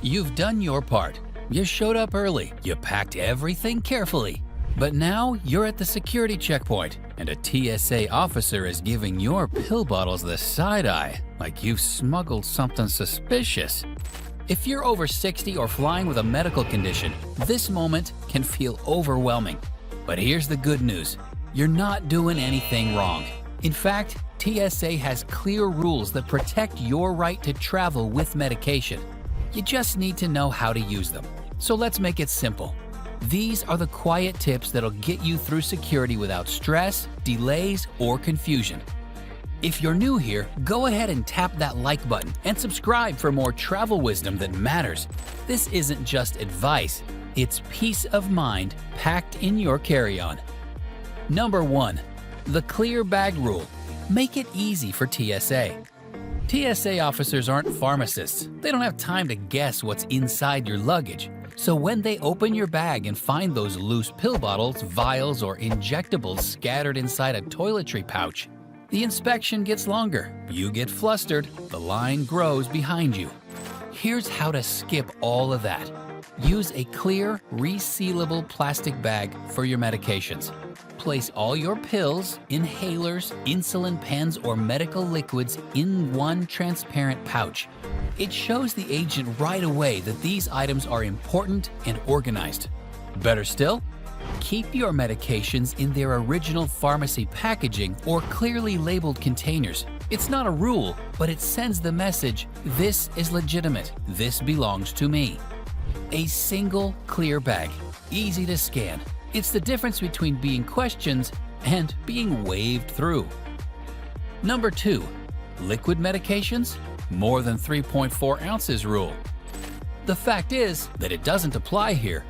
You've done your part. You showed up early, you packed everything carefully. But now you're at the security checkpoint, and a TSA officer is giving your pill bottles the side eye, like you've smuggled something suspicious. If you're over 60 or flying with a medical condition, this moment can feel overwhelming. But here's the good news. You're not doing anything wrong. In fact, TSA has clear rules that protect your right to travel with medication. You just need to know how to use them. So let's make it simple. These are the quiet tips that'll get you through security without stress, delays, or confusion. If you're new here, go ahead and tap that like button and subscribe for more travel wisdom that matters. This isn't just advice, it's peace of mind packed in your carry-on. Number 1. The clear bag rule. Make it easy for TSA. TSA officers aren't pharmacists. They don't have time to guess what's inside your luggage. So when they open your bag and find those loose pill bottles, vials, or injectables scattered inside a toiletry pouch, the inspection gets longer, you get flustered, the line grows behind you. Here's how to skip all of that. Use a clear, resealable plastic bag for your medications. Place all your pills, inhalers, insulin pens, or medical liquids in one transparent pouch. It shows the agent right away that these items are important and organized. Better still, keep your medications in their original pharmacy packaging or clearly labeled containers. It's not a rule, but it sends the message, this is legitimate, this belongs to me. A single clear bag, easy to scan. It's the difference between being questioned and being waved through. Number 2. Liquid medications? More than 3.4 ounces rule. The fact is that it doesn't apply here.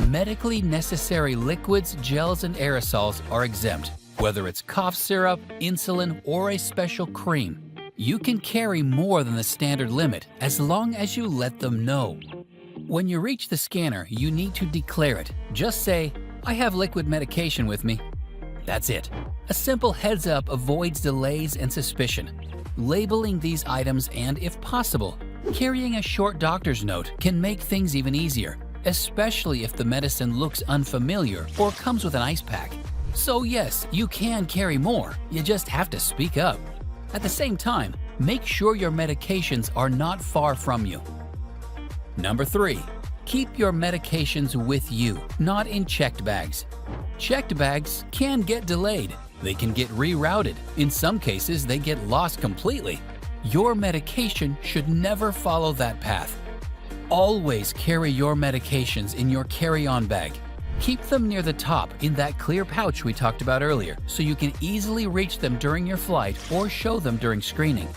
Medically necessary liquids, gels, and aerosols are exempt, whether it's cough syrup, insulin, or a special cream. You can carry more than the standard limit as long as you let them know. When you reach the scanner, you need to declare it. Just say, I have liquid medication with me. That's it. A simple heads up avoids delays and suspicion. Labeling these items and, if possible, carrying a short doctor's note can make things even easier, especially if the medicine looks unfamiliar or comes with an ice pack. So yes, you can carry more, you just have to speak up. At the same time, make sure your medications are not far from you. Number 3. Keep your medications with you, not in checked bags. Checked bags can get delayed. They can get rerouted. In some cases, they get lost completely. Your medication should never follow that path. Always carry your medications in your carry-on bag. Keep them near the top in that clear pouch we talked about earlier, so you can easily reach them during your flight or show them during screening.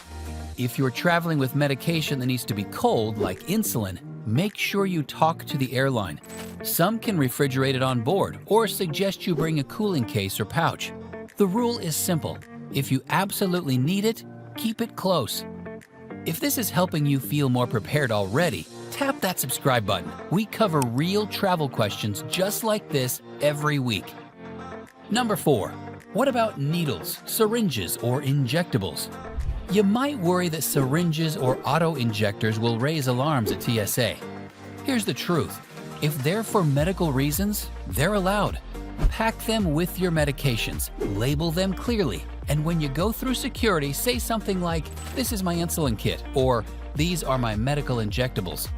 If you're traveling with medication that needs to be cold, like insulin, make sure you talk to the airline. Some can refrigerate it on board or suggest you bring a cooling case or pouch. The rule is simple. If you absolutely need it, keep it close. If this is helping you feel more prepared already, tap that subscribe button. We cover real travel questions just like this every week. Number 4. What about needles, syringes, or injectables? You might worry that syringes or auto-injectors will raise alarms at TSA. Here's the truth. If they're for medical reasons, they're allowed. Pack them with your medications, label them clearly, and when you go through security, say something like, "This is my insulin kit," or "These are my medical injectables."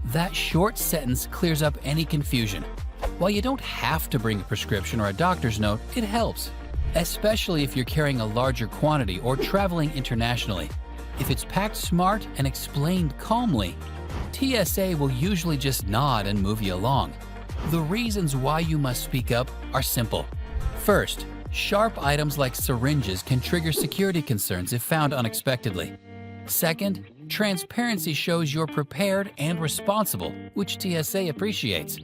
That short sentence clears up any confusion. While you don't have to bring a prescription or a doctor's note, it helps, especially if you're carrying a larger quantity or traveling internationally. If it's packed smart and explained calmly, TSA will usually just nod and move you along. The reasons why you must speak up are simple. First, sharp items like syringes can trigger security concerns if found unexpectedly. Second, transparency shows you're prepared and responsible, which TSA appreciates.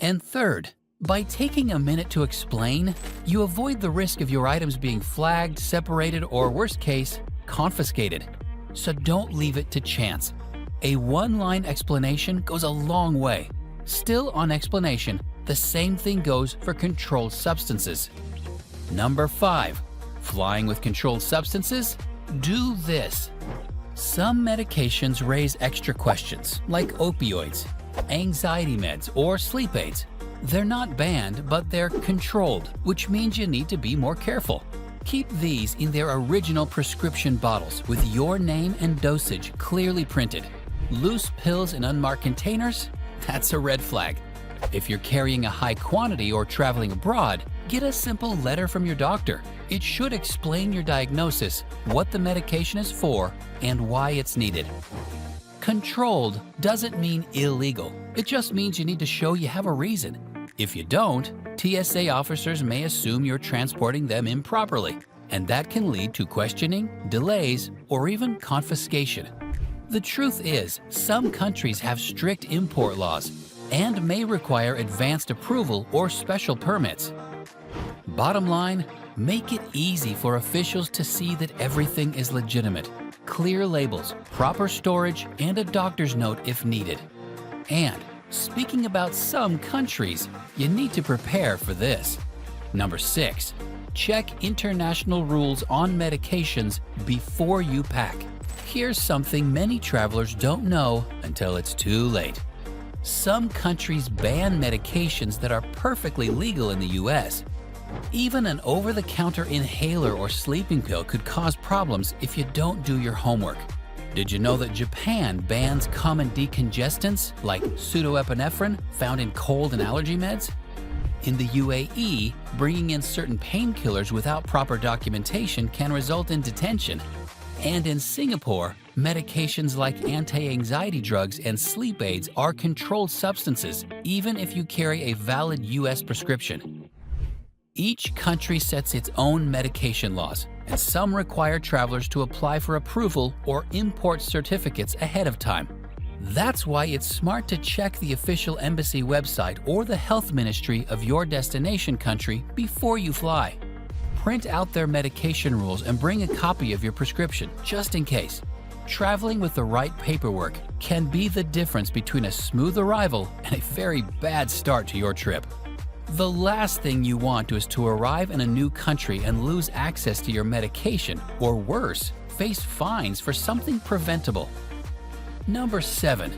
And third, by taking a minute to explain, you avoid the risk of your items being flagged, separated, or worst case, confiscated. So don't leave it to chance. A one-line explanation goes a long way. Still on explanation, the same thing goes for controlled substances. Number 5. Flying with controlled substances? Do this. Some medications raise extra questions, like opioids, anxiety meds, or sleep aids. They're not banned, but they're controlled, which means you need to be more careful. Keep these in their original prescription bottles with your name and dosage clearly printed. Loose pills in unmarked containers? That's a red flag. If you're carrying a high quantity or traveling abroad, get a simple letter from your doctor. It should explain your diagnosis, what the medication is for, and why it's needed. Controlled doesn't mean illegal. It just means you need to show you have a reason. If you don't, TSA officers may assume you're transporting them improperly, and that can lead to questioning, delays, or even confiscation. The truth is, some countries have strict import laws and may require advanced approval or special permits. Bottom line, make it easy for officials to see that everything is legitimate. Clear labels, proper storage, and a doctor's note if needed. And speaking about some countries, you need to prepare for this. Number 6. Check international rules on medications before you pack. Here's something many travelers don't know until it's too late. Some countries ban medications that are perfectly legal in the US. Even an over-the-counter inhaler or sleeping pill could cause problems if you don't do your homework. Did you know that Japan bans common decongestants like pseudoepinephrine found in cold and allergy meds? In the UAE, bringing in certain painkillers without proper documentation can result in detention. And in Singapore, medications like anti-anxiety drugs and sleep aids are controlled substances, even if you carry a valid US prescription. Each country sets its own medication laws, and some require travelers to apply for approval or import certificates ahead of time. That's why it's smart to check the official embassy website or the health ministry of your destination country before you fly. Print out their medication rules and bring a copy of your prescription, just in case. Traveling with the right paperwork can be the difference between a smooth arrival and a very bad start to your trip. The last thing you want is to arrive in a new country and lose access to your medication, or worse, face fines for something preventable. Number 7.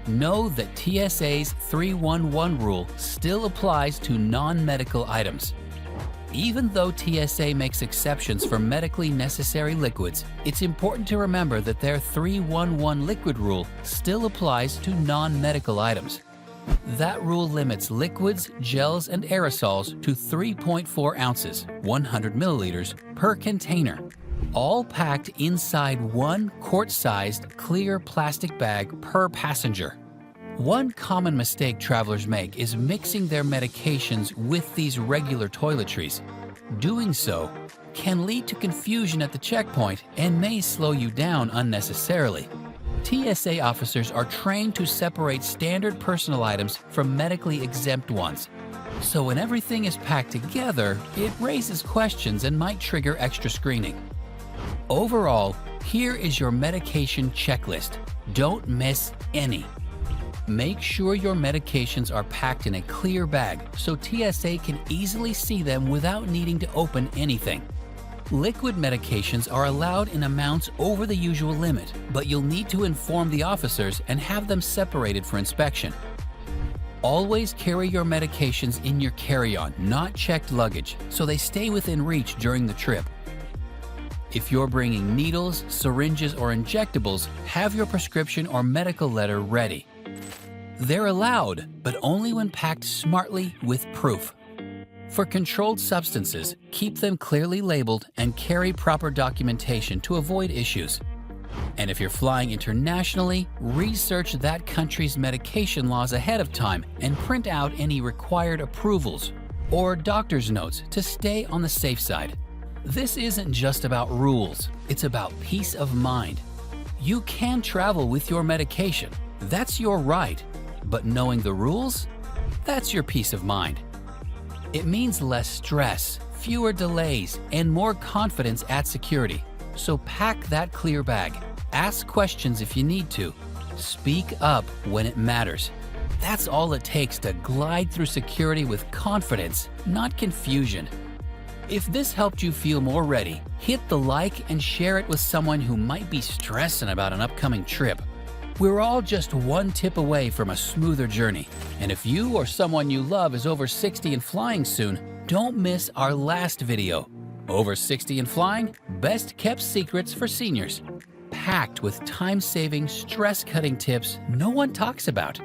Know that TSA's 311 rule still applies to non-medical items. Even though TSA makes exceptions for medically necessary liquids, it's important to remember that their 311 liquid rule still applies to non-medical items. That rule limits liquids, gels, and aerosols to 3.4 ounces, 100 milliliters, per container, all packed inside one quart-sized clear plastic bag per passenger. One common mistake travelers make is mixing their medications with these regular toiletries. Doing so can lead to confusion at the checkpoint and may slow you down unnecessarily. TSA officers are trained to separate standard personal items from medically exempt ones. So when everything is packed together, it raises questions and might trigger extra screening. Overall, here is your medication checklist. Don't miss any. Make sure your medications are packed in a clear bag so TSA can easily see them without needing to open anything. Liquid medications are allowed in amounts over the usual limit, but you'll need to inform the officers and have them separated for inspection. Always carry your medications in your carry-on, not checked luggage, so they stay within reach during the trip. If you're bringing needles, syringes, or injectables, have your prescription or medical letter ready. They're allowed, but only when packed smartly with proof. For controlled substances, keep them clearly labeled and carry proper documentation to avoid issues. And if you're flying internationally, research that country's medication laws ahead of time and print out any required approvals or doctor's notes to stay on the safe side. This isn't just about rules, it's about peace of mind. You can travel with your medication, that's your right, but knowing the rules, that's your peace of mind. It means less stress, fewer delays, and more confidence at security. So pack that clear bag. Ask questions if you need to. Speak up when it matters. That's all it takes to glide through security with confidence, not confusion. If this helped you feel more ready, hit the like and share it with someone who might be stressing about an upcoming trip. We're all just one tip away from a smoother journey. And if you or someone you love is over 60 and flying soon, don't miss our last video. Over 60 and flying, best kept secrets for seniors. Packed with time-saving, stress-cutting tips no one talks about.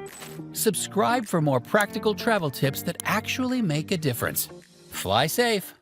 Subscribe for more practical travel tips that actually make a difference. Fly safe.